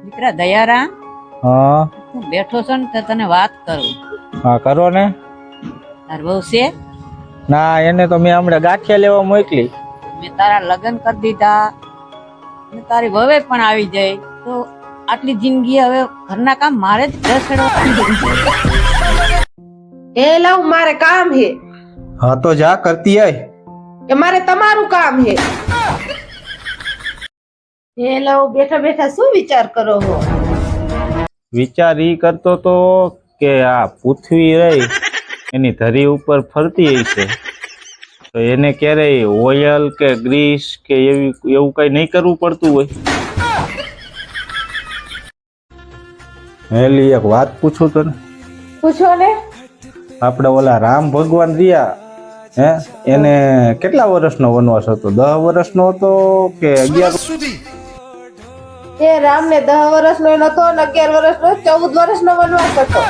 દીકરા દયારા, હા હું બેઠો છો ને તો તને વાત કરું. હા કરો ને. તાર બહુ છે, ના એને તો મેં હમણાં ગાંઠિયા લેવા મોકલી. મેં તારા લગ્ન કરી દીધા અને તારી વવે પણ આવી જાય તો આટલી જિંદગી હવે ઘરના કામ મારે જ રસડવા. એ લવ મારે કામ હે હા તો જા કરતી આય. કે મારે તમારું કામ હે. એ લવ બેઠા બેઠા શું વિચાર કરો છો? વિચાર ઈ કરતો તો કે આ પૃથ્વી રહી એની ધરી ઉપર ફરતી હશે તો એને ક્યારેય ઓઇલ કે ગ્રીસ કે એવું કઈ નહીં કરવું પડતું હોય. હેલી એક વાત પૂછું તને. પૂછો ને. આપણે ઓલા રામ ભગવાન રહ્યા હે એને કેટલા વર્ષનો વનવાસ હતો? 10 વર્ષનો હતો કે 11? એ રામ ને 10 વર્ષનો નતો ને 11 વર્ષનો 14 વર્ષનો વનવાસ હતો.